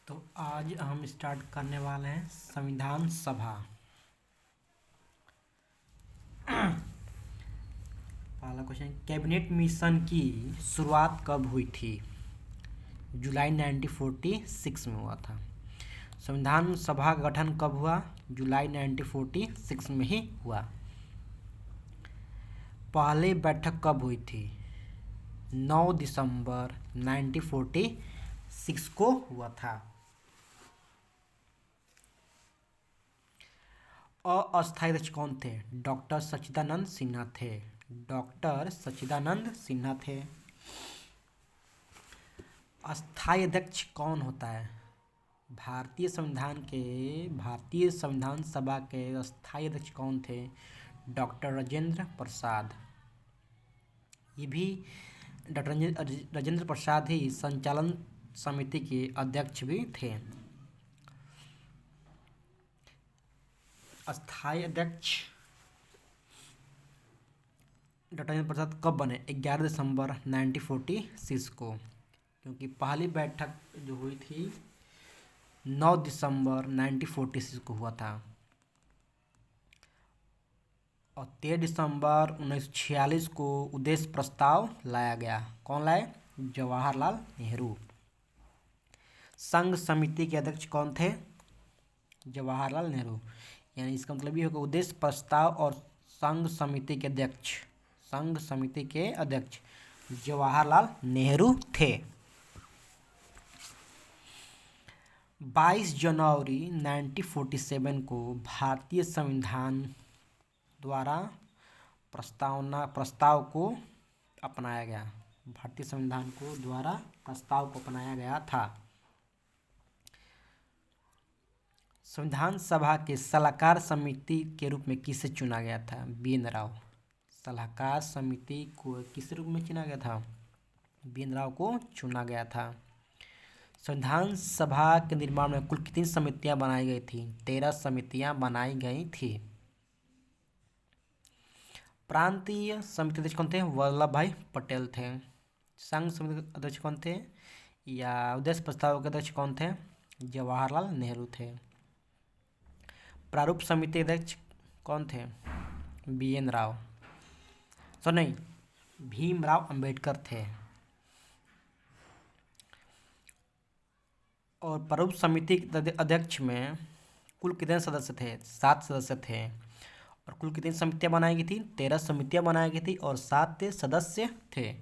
तो आज हम स्टार्ट करने वाले हैं संविधान सभा। पहला क्वेश्चन, कैबिनेट मिशन की शुरुआत कब हुई थी? जुलाई 1946 में हुआ था। संविधान सभा का गठन कब हुआ? जुलाई 1946 में ही हुआ। पहली बैठक कब हुई थी? 9 दिसंबर 1946 को हुआ था। अस्थायी अध्यक्ष कौन थे? डॉक्टर सच्चिदानंद सिन्हा थे। डॉक्टर सच्चिदानंद सिन्हा थे। अस्थायी अध्यक्ष कौन होता है? भारतीय संविधान सभा के अस्थायी अध्यक्ष कौन थे? डॉक्टर राजेंद्र प्रसाद। ये भी डॉक्टर राजेंद्र प्रसाद ही संचालन समिति के अध्यक्ष भी थे। अस्थायी अध्यक्ष डॉक्टर राजेंद्र प्रसाद कब बने? 11 दिसंबर 1946 को, क्योंकि पहली बैठक जो हुई थी 9 दिसंबर 1946 को हुआ था। और 13 दिसंबर 1946 को उद्देश्य प्रस्ताव लाया गया। कौन लाए? जवाहरलाल नेहरू। संघ समिति के अध्यक्ष कौन थे? जवाहरलाल नेहरू। यानी इसका मतलब ये होगा उद्देश्य प्रस्ताव और संघ समिति के अध्यक्ष जवाहरलाल नेहरू थे। 22 जनवरी 1947 को भारतीय संविधान द्वारा प्रस्ताव को अपनाया गया। भारतीय संविधान को द्वारा प्रस्ताव को अपनाया गया था। संविधान सभा के सलाहकार समिति के रूप में किसे चुना गया था? बी.एन. राव। सलाहकार समिति को किस रूप में चुना गया था? बी.एन. राव को चुना गया था। संविधान सभा के निर्माण में कुल कितनी समितियां बनाई गई थी? 13 समितियां बनाई गई थी। प्रांतीय समिति अध्यक्ष कौन थे? वल्लभ भाई पटेल थे। संघ समिति अध्यक्ष कौन थे? या उद्देश्य प्रस्ताव के अध्यक्ष कौन थे? जवाहरलाल नेहरू थे। प्रारूप समिति अध्यक्ष कौन थे? बी.एन. राव। नहीं, भीमराव अंबेडकर थे। और प्रारूप समिति के अध्यक्ष में कुल कितने सदस्य थे? 7 सदस्य थे। और कुल कितनी समितियां बनाई गई थी? 13 समितियां बनाई गई थी और 7 सदस्य थे।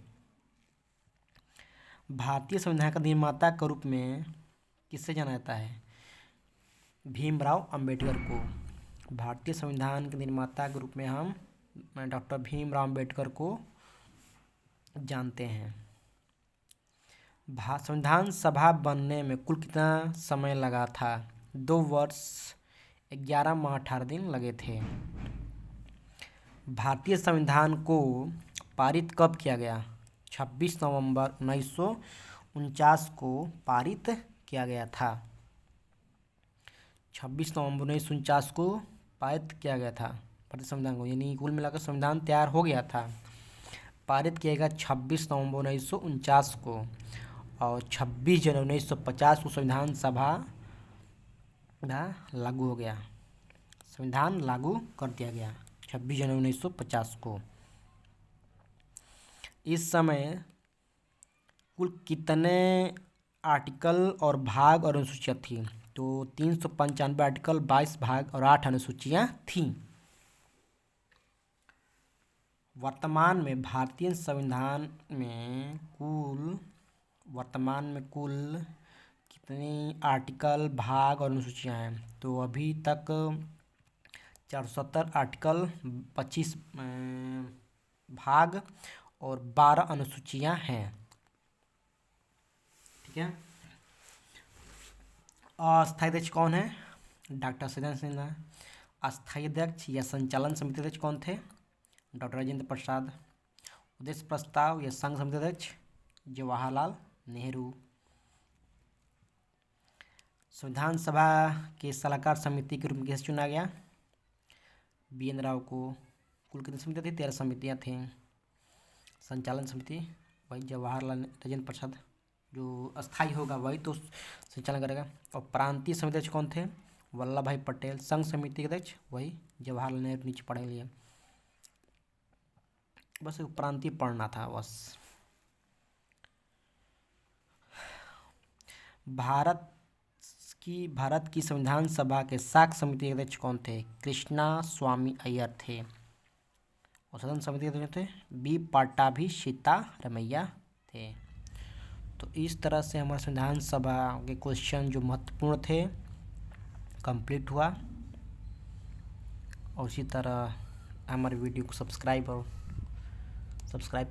भारतीय संविधान का निर्माता के रूप में किसे जाना जाता है? भीमराव अंबेडकर को। भारतीय संविधान के निर्माता के रूप में हम डॉक्टर भीमराव अंबेडकर को जानते हैं। संविधान सभा बनने में कुल कितना समय लगा था? 2 वर्ष 11 माह 18 दिन लगे थे। भारतीय संविधान को पारित कब किया गया? 26 नवंबर 1949 को पारित किया गया था। 26 नवंबर 1949 को पारित किया गया था भारतीय संविधान को। यानी कुल मिलाकर संविधान तैयार हो गया था। पारित किया गया 26 नवंबर 1949 को। और 26 जनवरी 1950 को संविधान सभा लागू हो गया। संविधान लागू कर दिया गया 26 जनवरी 1950 को। इस समय कुल कितने आर्टिकल और भाग और अनुसूचियाँ थी? तो 395 आर्टिकल, 22 भाग और 8 अनुसूचियाँ थीं। वर्तमान में भारतीय संविधान में कुल कितनी आर्टिकल, भाग और अनुसूचियाँ हैं? तो अभी तक 470 आर्टिकल, 25 भाग और 12 अनुसूचियाँ हैं। ठीक है। अस्थायी अध्यक्ष कौन है? डॉक्टर सच्चिदानंद सिन्हा। अस्थायी अध्यक्ष या संचालन समिति अध्यक्ष कौन थे? डॉक्टर राजेंद्र प्रसाद। उद्देश्य प्रस्ताव या संघ समिति अध्यक्ष जवाहरलाल नेहरू। संविधान सभा के सलाहकार समिति के रूप में किसे चुना गया? बी.एन. राव को। कुल कितनी समितियाँ थी? 13 समितियाँ थीं। संचालन समिति वही जवाहरलाल राजेंद्र प्रसाद जो अस्थाई होगा वही तो संचालन करेगा। और प्रांतीय समिति अध्यक्ष कौन थे? वल्लभ भाई पटेल। संघ समिति के अध्यक्ष वही जवाहरलाल नेहरू, नीचे पढ़ लिया। बस प्रांतीय पढ़ना था बस। भारत की संविधान सभा के साख समिति के अध्यक्ष कौन थे? कृष्णा स्वामी अय्यर थे। और सदन समिति के अध्यक्ष थे बी पट्टाभी सीतारमैया थे। तो इस तरह से हमारे संविधान सभा के क्वेश्चन जो महत्वपूर्ण थे कंप्लीट हुआ। और इसी तरह हमारे वीडियो को सब्सक्राइब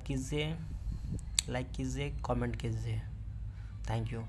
कीजिए, लाइक कीजिए, कमेंट कीजिए। Thank you.